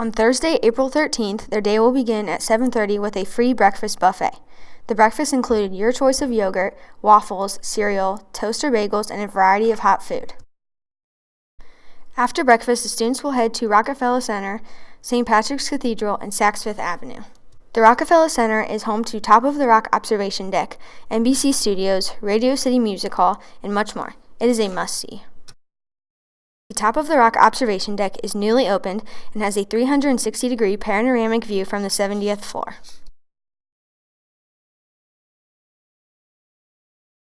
On Thursday, April 13th, their day will begin at 7:30 with a free breakfast buffet. The breakfast included your choice of yogurt, waffles, cereal, toaster bagels, and a variety of hot food. After breakfast, the students will head to Rockefeller Center, St. Patrick's Cathedral, and Saks Fifth Avenue. The Rockefeller Center is home to Top of the Rock Observation Deck, NBC Studios, Radio City Music Hall, and much more. It is a must-see. The Top of the Rock Observation Deck is newly opened and has a 360-degree panoramic view from the 70th floor.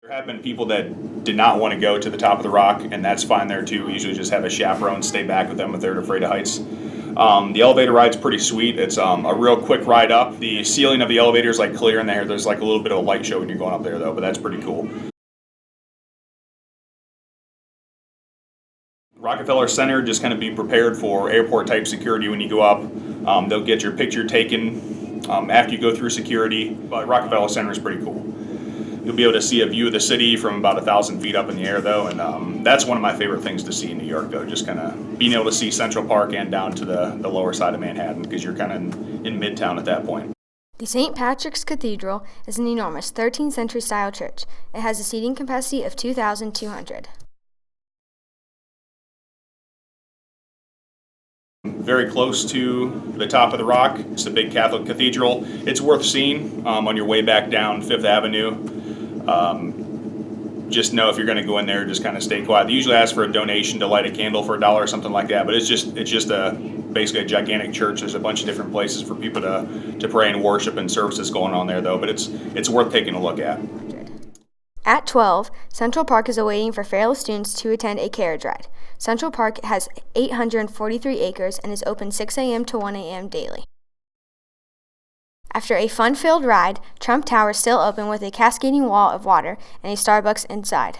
There have been people that did not want to go to the top of the rock, and that's fine there too. We usually just have a chaperone stay back with them if they're afraid of heights. The elevator ride's pretty sweet. It's a real quick ride up. The ceiling of the elevator is like clear in there. There's like a little bit of a light show when you're going up there though, but that's pretty cool. Rockefeller Center, just kind of be prepared for airport type security when you go up. They'll get your picture taken after you go through security, but Rockefeller Center is pretty cool. You'll be able to see a view of the city from about 1,000 feet up in the air though, and that's one of my favorite things to see in New York though, just kind of being able to see Central Park and down to the lower side of Manhattan because you're kind of in Midtown at that point. The St. Patrick's Cathedral is an enormous 13th century style church. It has a seating capacity of 2,200. Very close to the top of the rock. It's a big Catholic cathedral. It's worth seeing on your way back down Fifth Avenue. Just know if you're going to go in there, just kind of stay quiet. They usually ask for a donation to light a candle for $1 or something like that, but it's just basically a gigantic church. There's a bunch of different places for people to pray and worship and services going on there though, but it's worth taking a look at. At 12, Central Park is awaiting for Fairless students to attend a carriage ride. Central Park has 843 acres and is open 6 a.m. to 1 a.m. daily. After a fun-filled ride, Trump Tower is still open with a cascading wall of water and a Starbucks inside.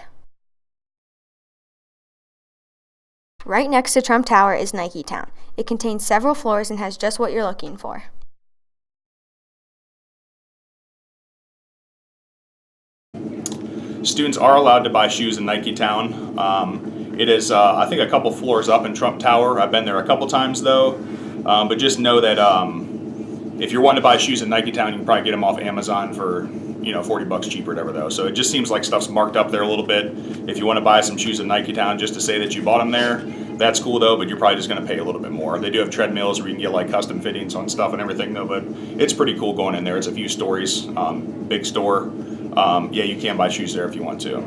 Right next to Trump Tower is Nike Town. It contains several floors and has just what you're looking for. Students are allowed to buy shoes in Nike Town. It is, I think, a couple floors up in Trump Tower. I've been there a couple times though, but just know that if you're wanting to buy shoes in Nike Town, you can probably get them off Amazon for $40 cheaper or whatever though. So it just seems like stuff's marked up there a little bit. If you want to buy some shoes in Nike Town just to say that you bought them there, that's cool though, but you're probably just going to pay a little bit more. They do have treadmills where you can get like custom fittings on stuff and everything though, but it's pretty cool going in there. It's a few stories, big store. Yeah, you can buy shoes there if you want to.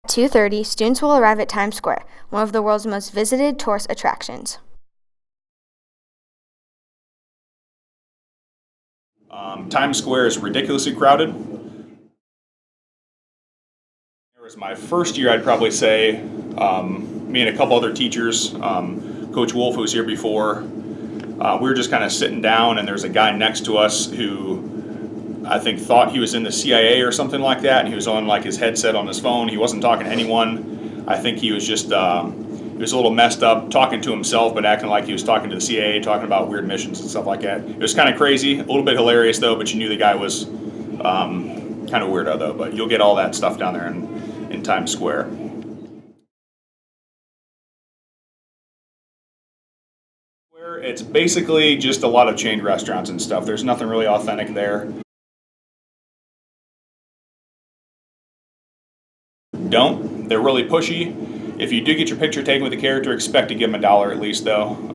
At 2:30, students will arrive at Times Square, one of the world's most visited tourist attractions. Times Square is ridiculously crowded. It was my first year, I'd probably say. Me and a couple other teachers, Coach Wolfe, who was here before, we were just kind of sitting down, and there's a guy next to us who I think thought he was in the CIA or something like that, and he was on like his headset on his phone. He wasn't talking to anyone. I think he was just he was a little messed up, talking to himself, but acting like he was talking to the CIA, talking about weird missions and stuff like that. It was kind of crazy, a little bit hilarious though, but you knew the guy was kind of weirdo though. But you'll get all that stuff down there in Times Square. It's basically just a lot of chain restaurants and stuff. There's nothing really authentic there. They're really pushy. If you do get your picture taken with the character, expect to give them $1 at least though.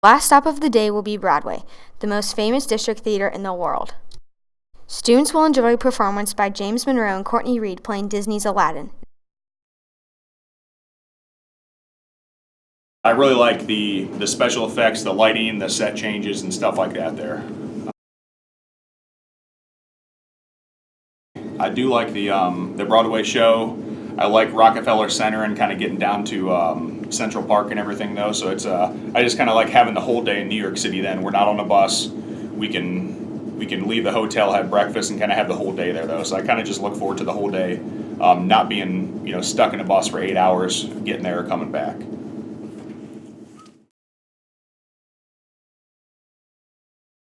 Last stop of the day will be Broadway, the most famous district theater in the world. Students will enjoy a performance by James Monroe and Courtney Reed playing Disney's Aladdin. I really like the special effects, the lighting, the set changes and stuff like that there. I do like the Broadway show. I like Rockefeller Center and kind of getting down to Central Park and everything though. So it's I just kind of like having the whole day in New York City. Then we're not on a bus. We can leave the hotel, have breakfast, and kind of have the whole day there though. So I kind of just look forward to the whole day, not being stuck in a bus for 8 hours, getting there or coming back.